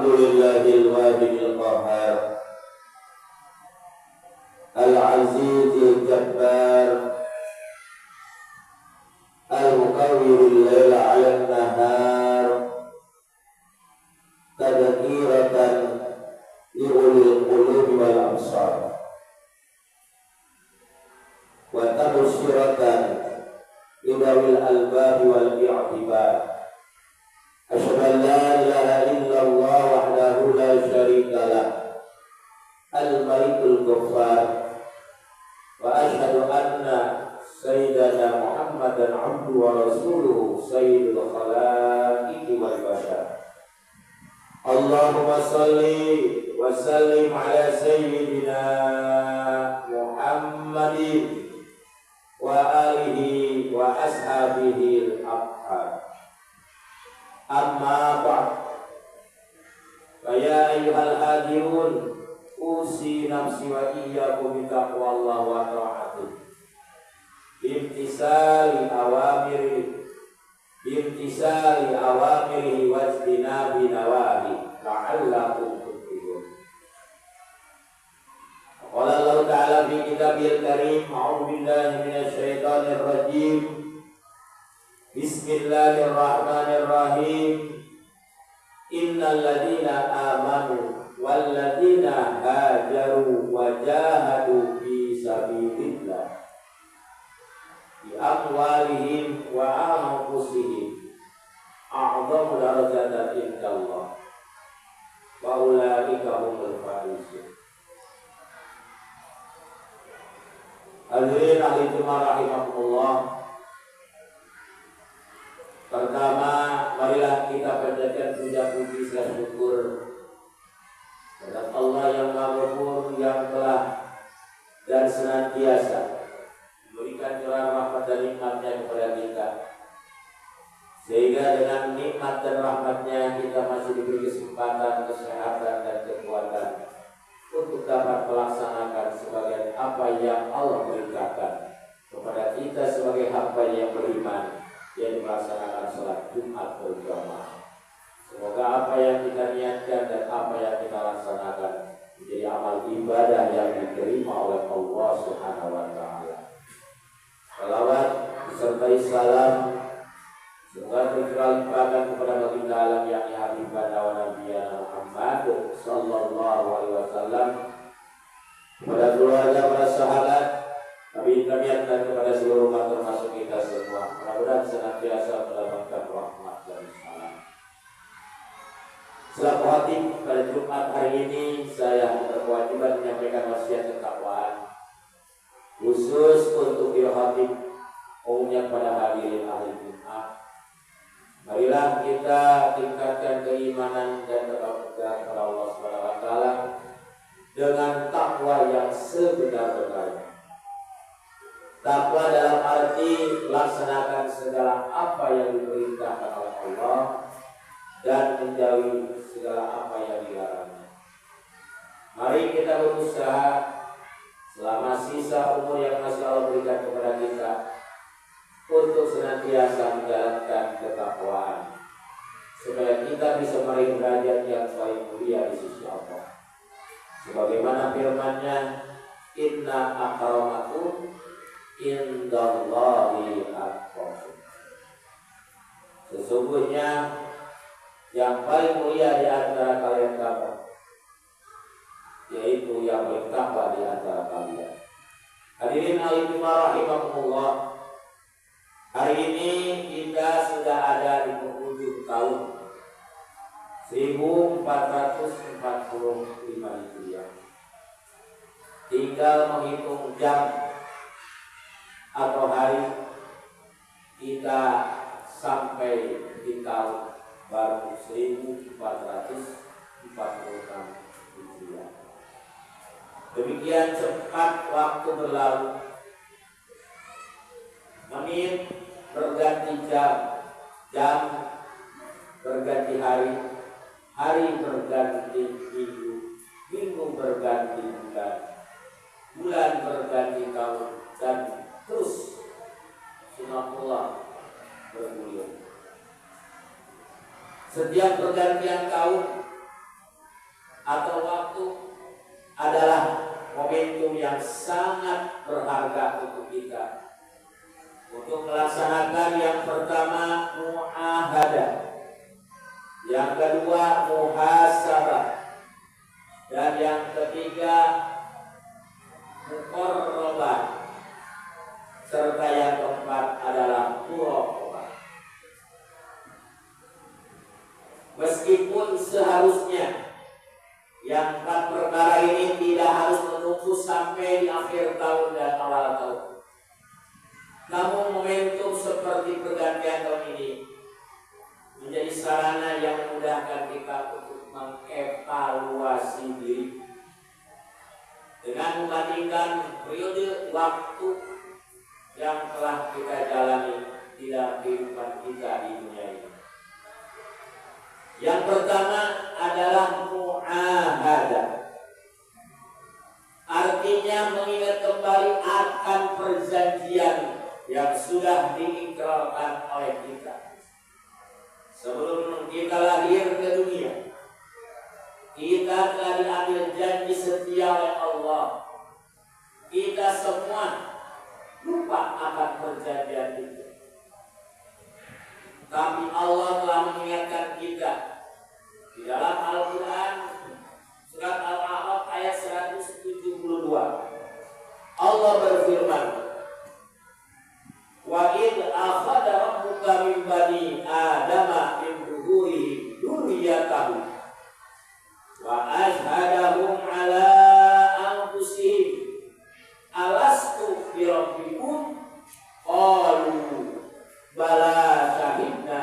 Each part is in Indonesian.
Alhamdulillahil wahidil qahhar al-azizil jabbar al-muqawwiril laila 'alan nahar tadhkiratan li ulil qulubi wal absar wa tabshiratan li dawil albabi wal i'tibar. Asyhadu an la ilaha illallah wahdahu la syarika lah al-malikul ghaffar wa asyhadu anna sayyidana Muhammadan abduhu wa rasuluhu sayyidul khalaiqi wal bashar. Allahumma salli wa sallim ala sayyidina Muhammadin wa alihi wa ashabihi al-abhar. Amma ba'd, fa ya ayyuhal hadirun, usi nafsi wa iyyakum bi taqwallah wa ta'atih bimtisali awamirihi wa ijtinabi nawahi la'allakum tuflihun. Qala Allah ta'ala fi kitabil karim, a'udzu billahi minasy syaithanir rajim. Bismillahirrahmanirrahim. Innal ladzina amanu wal ladzina hajaru wa jahadu fi sabilillah bi amwalihim wa anfusihim a'dhamu darajatan indallah wa ulaika humul faizun. Hadirin ahli jemaah rahimakumullah. Pertama, marilah kita panjatkan puja puji dan syukur kepada Allah yang Maha Ghafur, yang telah dan senantiasa memberikan curah rahmat dan nikmatnya kepada kita, sehingga dengan nikmat dan rahmatnya kita masih diberi kesempatan, kesehatan dan kekuatan untuk dapat melaksanakan sebagian apa yang Allah perintahkan kepada kita sebagai hamba yang beriman, yang melaksanakan sholat Jumat berjamaah. Semoga apa yang kita niatkan dan apa yang kita laksanakan menjadi amal ibadah yang diterima oleh Allah Subhanahu wa Ta'ala. Salawat disertai salam semoga terlimpahkan kepada baginda alam yang Habibana wa Nabiyana Muhammad sallallahu alaihi wasallam, kepada keluarga, para sahabat, kami ingatkan kepada seluruh umat termasuk kita semua, mudah-mudahan senantiasa mendapatkan rahmat dan salam. Selaku khatib pada Jumat hari ini, saya berkewajiban menyampaikan wasiat ketakwaan khusus untuk para khatib, umumnya pada hadirin ahli Jumat. Marilah kita tingkatkan keimanan dan ketakwaan kepada Allah Subhanahu wa Ta'ala dengan takwa yang sebenar-benarnya. Takwa dalam arti laksanakan segala apa yang diperintahkan oleh Allah dan menjauhi segala apa yang dilarangnya. Mari kita berusaha selama sisa umur yang masih Allah berikan kepada kita untuk senantiasa menjalankan ketakwaan, supaya kita bisa meraih derajat yang paling mulia di sisi Allah. Sebagaimana firman-Nya, inna akramakum indallahi atqakum. Sesungguhnya yang paling mulia di antara kalian kamu, yaitu yang paling takwa di antara kalian. Hadirin rahimakumullah, hari ini kita sudah ada di penghujung tahun 1445 Hijriah. Tinggal menghitung jam atau hari kita sampai di tahun baru 1446 Hijriah. Demikian cepat waktu berlalu. Menit berganti jam, jam berganti hari, hari berganti minggu, minggu berganti bulan, bulan berganti tahun, dan terus sunatullah bergulir. Setiap pergantian tahun yang sangat berharga untuk kita. Untuk melaksanakan yang pertama muahadah, yang kedua muhasabah, dan yang ketiga muqarrabah, serta yang keempat adalah muraqabah. Meskipun seharusnya yang 4 perkara ini tidak harus menunggu sampai di akhir tahun dan awal tahun, namun momentum seperti pergantian tahun ini menjadi sarana yang memudahkan kita untuk mengevaluasi diri dengan membandingkan periode waktu yang telah kita jalani di dalam kehidupan kita di dunia ini. Yang pertama adalah mu'ahadah, artinya mengingat kembali akan perjanjian yang sudah diikrarkan oleh kita. Sebelum kita lahir ke dunia, kita telah diambil janji setia oleh Allah. Kita semua lupa akan perjanjian itu, tapi Allah telah mengingatkan kita di dalam Al-Quran surat Al-A'raf ayat 172. Allah berfirman, wa id akhadha rabbuka min bani adama min zuhurihim dzurriyyatahum wa ashhadahum ala anfusihim alastu bi rabbikum qalu bala syahidna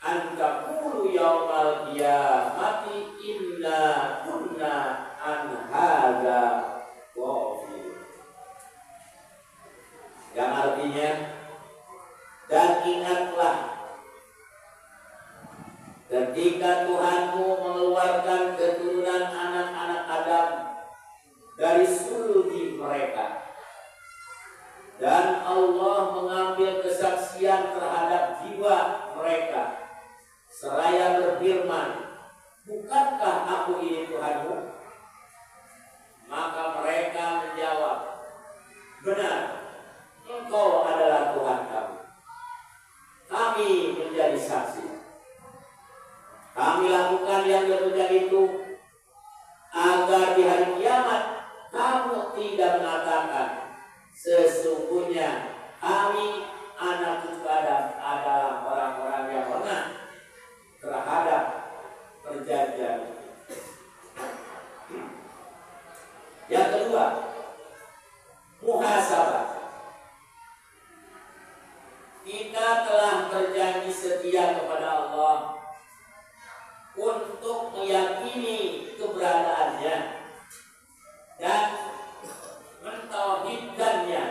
an taqulu yaumal qiyamati inna kunna an hadza ghafilin. Yang artinya, dan ingatlah ketika Tuhanmu mengeluarkan keturunan anak-anak Adam dari sulbi mereka, dan Allah mengambil kesaksian terhadap jiwa mereka seraya berfirman, bukankah aku ini Tuhanmu? Maka mereka menjawab, benar, Engkau adalah Tuhan kami. Kami menjadi saksi. Kami lakukan yang demikian itu agar di hari kiamat kamu tidak mengatakan sesungguhnya kami anak cucu Adam adalah orang-orang yang lengah terhadap perjanjian. Yang kedua, muhasabah. Kita telah berjanji setia kepada Allah untuk meyakini keberadaannya dan mentauhidkannya,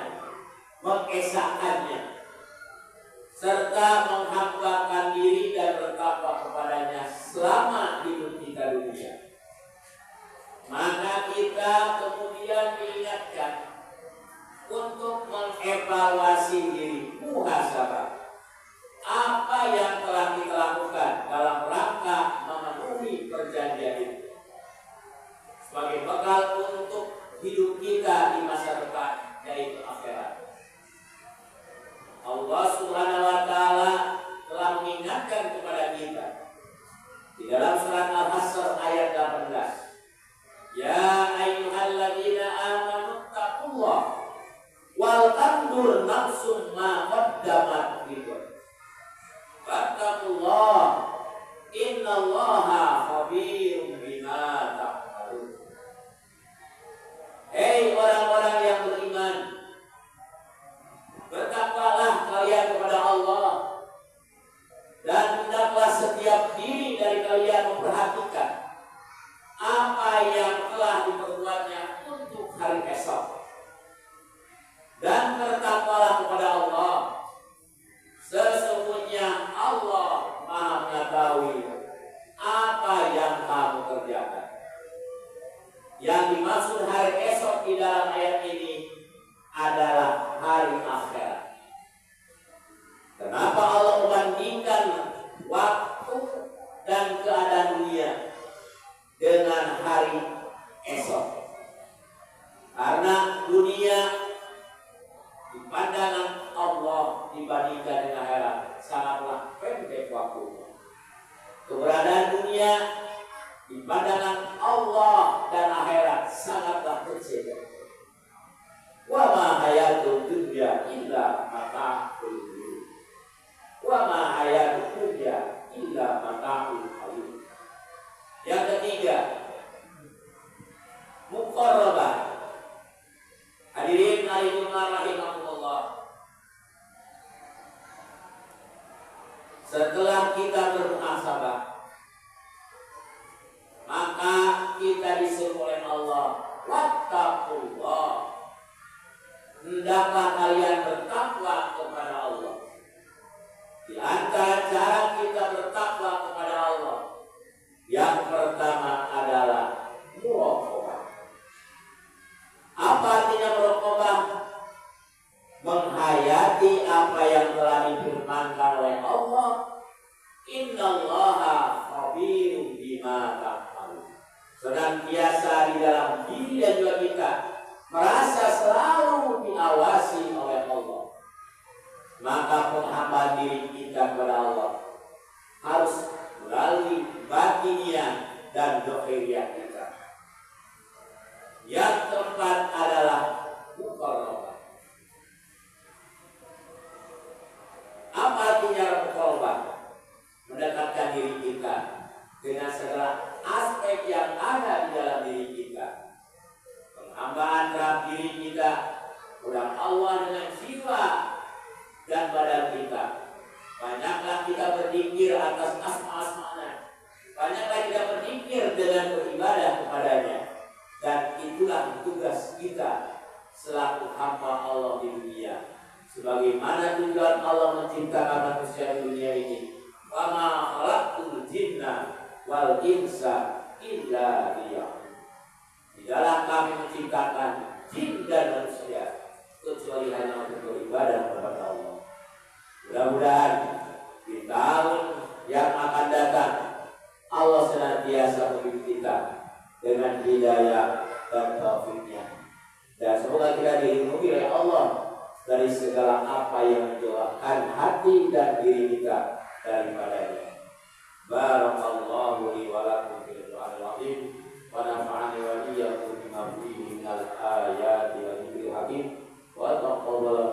mengesahkannya, serta menghambakan diri dan bertakwa kepadanya selama hidup kita dunia. Maka kita kemudian diingatkan untuk mengevaluasi diri, muhasabah. Apa yang telah kita lakukan dalam rangka memenuhi perjanjian itu sebagai bekal untuk hidup kita di masa depan, yaitu akhirat. Allah Subhanahu wa Ta'ala telah mengingatkan kepada kita di dalam surat Al-Hasr ayat 18. Ya ayyuhalladzina amanu taqullah wal tandur nafsum ma qaddamat lighad. Fattaqullah innallaha khabirum bima ta'malun. Hei orang-orang yang beriman, bertakwalah kalian kepada Allah, dan hendaklah setiap diri dari kalian memperhatikan apa yang telah diperbuatnya untuk hari esok, dan bertakwalah kepada Allah. Sesungguhnya Allah Maha mengetahui apa pandangan Allah dibandingkan dengan akhirat sangatlah pendek waktunya. Keberadaan dunia di pandangan Allah dan akhirat sangatlah kecil. Wa ma hayatud dunya illa mata'ul ghurur. Wa ma hayatud dunya illa mata'ul ghurur. Yang ketiga, muqarrabah. Hadirin rahimahumullah. Setelah kita bermuhasabah, maka kita disuruh oleh Allah, wattaqullah. Hendaklah kalian bertakwa kepada Allah. Di antara cara kita bertakwa kepada Allah, yang pertama adalah muraqabah. Apa artinya muraqabah? Menghayati apa yang telah difirmankan oleh Allah, innallaha khabirun bima ta'malun. Senantiasa di dalam diri dan juga kita merasa selalu diawasi oleh Allah. Maka penghambaan diri kita kepada Allah harus melalui batiniah dan dohiriyah kita. Yang keempat adalah muqarrabah. Apa artinya muqarrabah? Mendekatkan diri kita dengan segala aspek yang ada di dalam diri kita. Penghambaan terhadap diri kita kepada Allah dengan jiwa dan badan kita. Banyaklah kita berzikir atas asma-asma'nya. Banyaklah kita berzikir dengan beribadah kepadanya. Dan itulah tugas kita selaku hamba Allah di dunia. Sebagaimana tujuan Allah menciptakan manusia di dunia ini. Wa ma khalaqtul jinna wal insa illa liya'budun. Tidaklah kami menciptakan jin dan manusia kecuali hanya untuk beribadah kepada Allah. Mudah-mudahan di tahun yang akan datang Allah senantiasa membimbing kita dengan hidayah dan taufiknya. Dan semoga kita dilindungi oleh Allah dari segala apa yang menjauhkan hati dan diri kita daripadanya. Barakallahu li wa lakum fil Qur'anil azim wa nafa'ani wa iyyakum bima fihi minal ayati wa dzikril hakim wa taqabbal